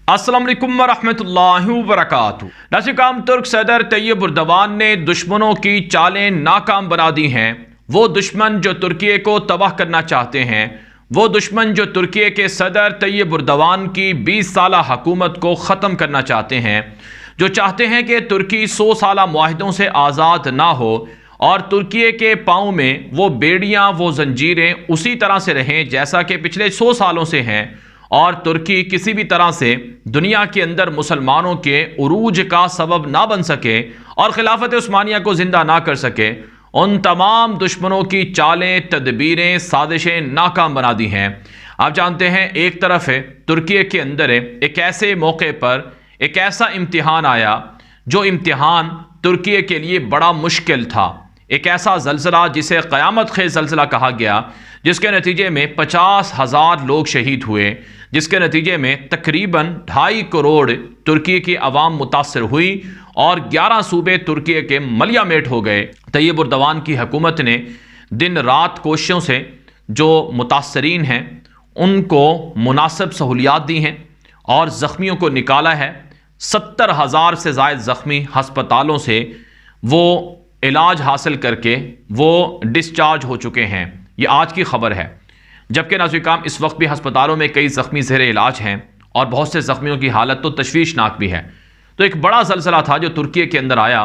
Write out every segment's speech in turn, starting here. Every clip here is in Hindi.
अस्सलाम वालेकुम वरहमतुल्लाहि वबरकातुहू। नासिकाम तुर्क सदर तैयब उर्दवान ने दुश्मनों की चालें नाकाम बना दी हैं। वो दुश्मन जो तुर्की को तबाह करना चाहते हैं, वो दुश्मन जो तुर्की के सदर तैयब उर्दवान की 20 साला हुकूमत को ख़त्म करना चाहते हैं, जो चाहते हैं कि तुर्की 100 साला मुआहिदों से आज़ाद ना हो और तुर्की के पाँव में वो बेड़ियाँ, वो जंजीरें उसी तरह से रहें जैसा कि पिछले 100 सालों से हैं, और तुर्की किसी भी तरह से दुनिया के अंदर मुसलमानों के उरूज का सबब ना बन सके और खिलाफत उस्मानिया को जिंदा ना कर सके। उन तमाम दुश्मनों की चालें, तदबीरें, साजिशें नाकाम बना दी हैं। आप जानते हैं, एक तरफ है तुर्की के अंदर एक ऐसे मौके पर एक ऐसा इम्तिहान आया जो इम्तिहान तुर्की के लिए बड़ा मुश्किल था। एक ऐसा जल्जला जिसे क़यामत खेज़ जल्जला कहा गया, जिसके नतीजे में 50,000 लोग शहीद हुए, जिसके नतीजे में तकरीबन 2.5 करोड़ तुर्की की आवाम मुतासर हुई और 11 सूबे तुर्की के मलियामेट हो गए। तैयब उर्दवान की हुकूमत ने दिन रात कोशिशों से जो मुतासरीन हैं उनको मुनासिब सहूलियात दी हैं और ज़ख्मियों को निकाला है। 70,000 से ज़ायद ज़ख्मी हस्पतालों से वो इलाज हासिल करके वो डिस्चार्ज हो चुके हैं। ये आज की खबर है। जबकि नाज़िकाम इस वक्त भी अस्पतालों में कई ज़ख्मी ज़ेर इलाज हैं और बहुत से ज़ख्मियों की हालत तो तशवीशनाक भी है। तो एक बड़ा ज़ल्ज़ला था जो तुर्की के अंदर आया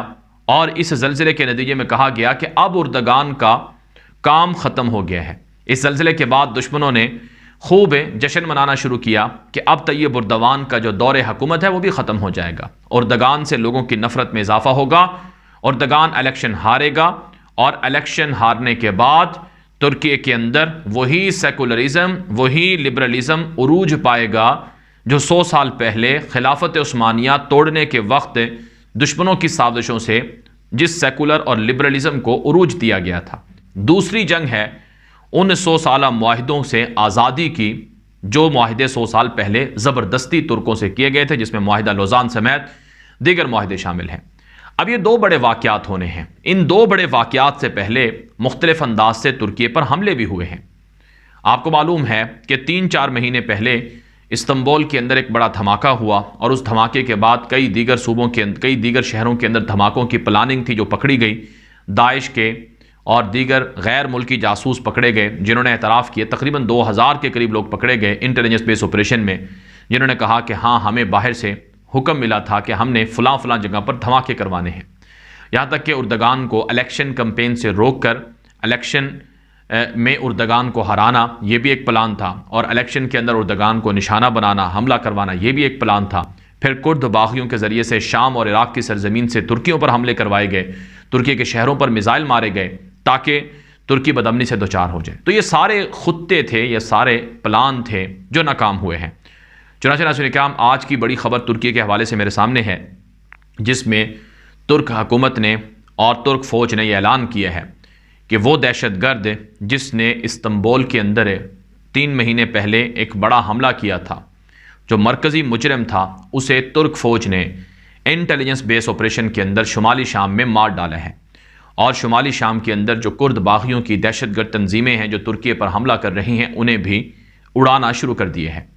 और इस ज़ल्ज़ले के नतीजे में कहा गया कि अब उर्दगान का काम ख़त्म हो गया है। इस ज़ल्ज़ले के बाद दुश्मनों ने खूब जश्न मनाना शुरू किया कि अब तैयब उर्दवान का जो दौर हुकूमत है वो भी ख़त्म हो जाएगा। उर्दगान से लोगों की नफ़रत में इजाफ़ा होगा, उर्दगान इलेक्शन हारेगा और इलेक्शन हारने के बाद तुर्की के अंदर वही सेकुलरिज्म, वही लिबरलिज्म उरूज पाएगा जो 100 साल पहले खिलाफत उस्मानिया तोड़ने के वक्त दुश्मनों की साजिशों से जिस सेकुलर और लिबरलिज्म को उरूज दिया गया था। दूसरी जंग है उन 100 साला मुआहिदों से आज़ादी की, जो मुआहिदे 100 साल पहले ज़बरदस्ती तुर्कों से किए गए थे, जिसमें मुआहिदा लौज़ान समेत दीगर मुआहिदे शामिल हैं। अब ये दो बड़े वाक़यात होने हैं। इन दो बड़े वाक़यात से पहले मुख्तलिफ अंदाज से तुर्की पर हमले भी हुए हैं। आपको मालूम है कि 3-4 महीने पहले इस्तंबुल के अंदर एक बड़ा धमाका हुआ और उस धमाके के बाद कई दीगर सूबों के कई दीगर शहरों के अंदर धमाकों की प्लानिंग थी जो पकड़ी गई। दाइश के और दीगर गैर मुल्की जासूस पकड़े गए जिन्होंने एतराफ़ किए। तकरीबन 2000 के करीब लोग पकड़े गए इंटेलिजेंस बेस ऑपरेशन में, जिन्होंने कहा कि हाँ, हमें बाहर से हुक्म मिला था कि हमने फ़लाँ जगह पर धमाके करवाने हैं। यहाँ तक कि उर्दगान को इलेक्शन कैंपेन से रोककर इलेक्शन में उर्दगान को हराना ये भी एक प्लान था, और इलेक्शन के अंदर उर्दगान को निशाना बनाना, हमला करवाना ये भी एक प्लान था। फिर कुर्द बागियों के ज़रिए से शाम और इराक़ की सरजमीन से तुर्कियों पर हमले करवाए गए, तुर्की के शहरों पर मिसाइल मारे गए ताकि तुर्की बदअमनी से दोचार हो जाए। तो ये सारे खुत्ते थे, ये सारे प्लान थे जो नाकाम हुए हैं। चुनांचे नाज़रीन, आज की बड़ी खबर तुर्की के हवाले से मेरे सामने है, जिसमें तुर्क हुकूमत ने और तुर्क फ़ौज ने यह ऐलान किया है कि वो दहशतगर्द जिसने इस्तंबुल के अंदर 3 महीने पहले एक बड़ा हमला किया था, जो मरकज़ी मुजरिम था, उसे तुर्क फ़ौज ने इंटेलिजेंस बेस ऑपरेशन के अंदर शुमाली शाम में मार डाला है। और शुमाली शाम के अंदर जो कुर्द बागियों की दहशतगर्द तंजीमें हैं जो तुर्की पर हमला कर रही हैं, उन्हें भी उड़ाना शुरू कर दिए हैं।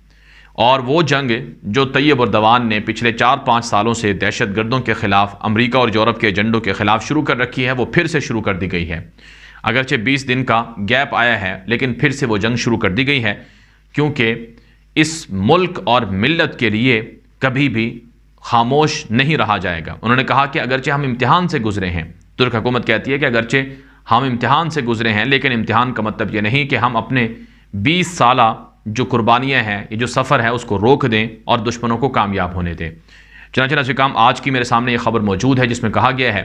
और वो जंग जो तैयब उर्दवान ने पिछले 4-5 सालों से दहशतगर्दों के ख़िलाफ़, अमेरिका और यूरोप के एजेंडों के ख़िलाफ़ शुरू कर रखी है, वो फिर से शुरू कर दी गई है। अगरचे 20 दिन का गैप आया है, लेकिन फिर से वो जंग शुरू कर दी गई है, क्योंकि इस मुल्क और मिल्लत के लिए कभी भी खामोश नहीं रहा जाएगा। उन्होंने कहा कि अगरचे हम इम्तिहान से गुजरे हैं, तुर्क हुकूमत कहती है कि अगरचे हम इम्तिहान से गुजरे हैं, लेकिन इम्तिहान का मतलब ये नहीं कि हम अपने 20 साला जो कुर्बानियाँ हैं, ये जो सफ़र है, उसको रोक दें और दुश्मनों को कामयाब होने दें। चुनांचे नाज़रीन, आज की मेरे सामने ये खबर मौजूद है जिसमें कहा गया है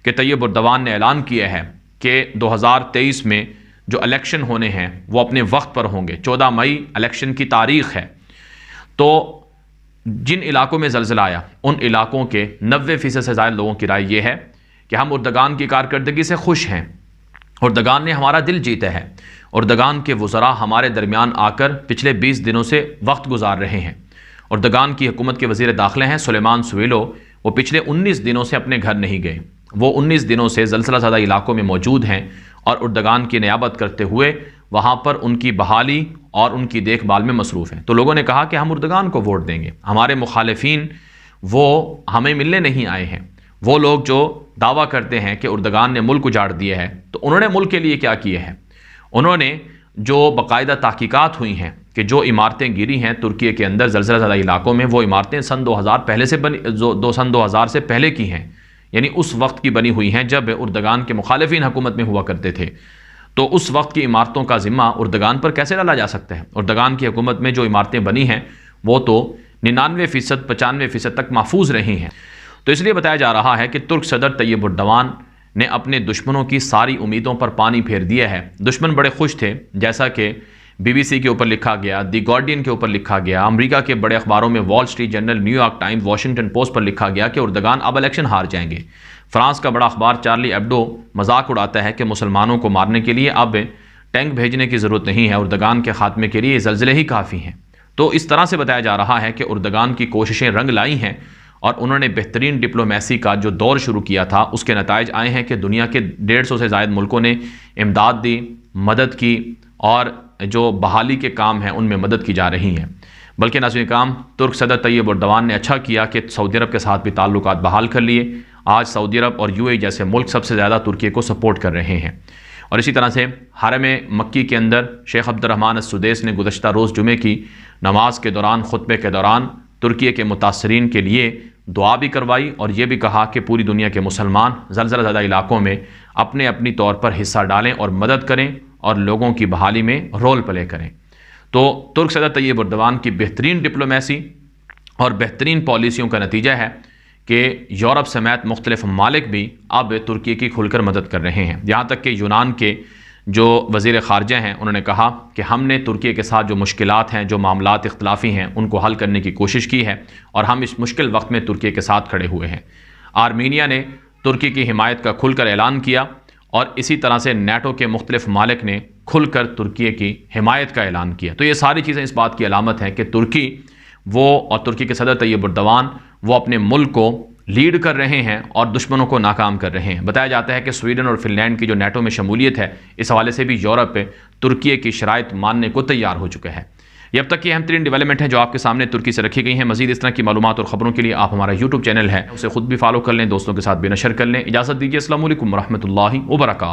कि तैयब उर्दवान ने ऐलान किया है कि 2023 में जो इलेक्शन होने हैं वो अपने वक्त पर होंगे। 14 मई इलेक्शन की तारीख़ है। तो जिन इलाकों में ज़ल्ज़ला आया उन इलाकों के 90% से ज़्यादा लोगों की राय ये है कि हम उर्दगान की कारकर्दगी से खुश हैं। उर्दगान ने हमारा दिल जीता है। उर्दगान के वज़रा हमारे दरमियान आकर पिछले 20 दिनों से वक्त गुजार रहे हैं। उर्दगान की हुकूमत के वज़ीर दाखिला हैं सुलेमान सुवेलो, वो पिछले 19 दिनों से अपने घर नहीं गए। वो 19 दिनों से ज़ल्ज़ला ज़दा इलाकों में मौजूद हैं और उर्दगान की नियाबत करते हुए वहाँ पर उनकी बहाली और उनकी देखभाल में मसरूफ़ हैं। तो लोगों ने कहा कि हम उर्दगान को वोट देंगे, हमारे मुखालिफिन वो हमें मिलने नहीं आए हैं। वो लोग जो दावा करते हैं कि उर्दगान ने मुल्क उजाड़ दिया है, तो उन्होंने मुल्क के लिए क्या किया है? उन्होंने जो बाकायदा तहकीकात हुई हैं कि जो इमारतें गिरी हैं तुर्की के अंदर ज़लज़ला ज़दा इलाकों में, वो इमारतें सन 2000 पहले से बनी, सन 2000 से पहले की हैं, यानी उस वक्त की बनी हुई हैं जब उर्दगान के मुखालिफिन हुकूमत में हुआ करते थे। तो उस वक्त की इमारतों का ज़िम्मा उर्दगान पर कैसे डाला जा सकता है? उर्दगान की हुकूमत में जो इमारतें बनी हैं वो तो 99% 95% तक महफूज रही हैं। तो इसलिए बताया जा रहा है कि तुर्क सदर तैयब उर्दवान ने अपने दुश्मनों की सारी उम्मीदों पर पानी फेर दिया है। दुश्मन बड़े खुश थे, जैसा कि BBC के ऊपर लिखा गया, दी गार्डियन के ऊपर लिखा गया, अमेरिका के बड़े अखबारों में wall street journal, New York times, Washington post पर लिखा गया कि उर्दगान अब इलेक्शन हार जाएंगे। फ्रांस का बड़ा अखबार चार्ली एब्डो मजाक उड़ाता है कि मुसलमानों को मारने के लिए अब टैंक भेजने की ज़रूरत नहीं है, उर्दगान के खात्मे के लिए ज़लज़ले ही काफ़ी हैं। तो इस तरह से बताया जा रहा है कि उर्दगान की कोशिशें रंग लाई हैं और उन्होंने बेहतरीन डिप्लोमेसी का जो दौर शुरू किया था उसके नताइज आए हैं कि दुनिया के 150 से ज़ायद मुल्कों ने इमदाद दी, मदद की और जो बहाली के काम हैं उनमें मदद की जा रही हैं। बल्कि नाज़रीन काम, तुर्क सदर तैयब उर्दवान ने अच्छा किया कि सऊदी अरब के साथ भी ताल्लुकात बहाल कर लिए। आज सऊदी अरब और UAE जैसे मुल्क सबसे ज़्यादा तुर्की को सपोर्ट कर रहे हैं। और इसी तरह से हरम मक्की के अंदर शेख अब्दुर्रहमान अस-सुदैस ने गुज़श्ता रोज़ जुमे की नमाज के दौरान, खुतबे के दौरान तुर्की के मुतासरीन के लिए दुआ भी करवाई और ये भी कहा कि पूरी दुनिया के मुसलमान ज़लज़ला ज़दा इलाकों में अपने अपनी तौर पर हिस्सा डालें और मदद करें और लोगों की बहाली में रोल प्ले करें। तो तुर्क सदर तैयब उर्दवान की बेहतरीन डिप्लोमेसी और बेहतरीन पॉलिसियों का नतीजा है कि यूरोप समेत मुख्तलिफ ममालिक भी अब तुर्की की खुलकर मदद कर रहे हैं। यहाँ तक कि यूनान के जो वज़ीर ख़ारजा हैं उन्होंने कहा कि हमने तुर्की के साथ जो मुश्किलात हैं, जो मामलात इख्तलाफी हैं, उनको हल करने की कोशिश की है और हम इस मुश्किल वक्त में तुर्की के साथ खड़े हुए हैं। आर्मीनिया ने तुर्की की हिमायत का खुलकर ऐलान किया और इसी तरह से नेटो के मुख्तलिफ मालिक ने खुलकर तुर्की की हिमायत का ऐलान किया। तो ये सारी चीज़ें इस बात की अलामत हैं कि तुर्की वो और तुर्की के सदर तैयब उर्दवान वो अपने मुल्क को लीड कर रहे हैं और दुश्मनों को नाकाम कर रहे हैं। बताया जाता है कि स्वीडन और फिनलैंड की जो नेटो में शमूलियत है, इस हवाले से भी यूरोप तुर्की की शराइत मानने को तैयार हो चुका है। ये अब तक की अहम तरीन डेवलपमेंट है जो आपके सामने तुर्की से रखी गई हैं। मजीद इस तरह की मालूमात और ख़बरों के लिए आप हमारा YouTube चैनल है उसे खुद भी फॉलो कर लें, दोस्तों के साथ भी नशर कर लें। इजाज़त दीजिए। अस्सलामु अलैकुम व रहमतुल्लाहि व बरकातहू।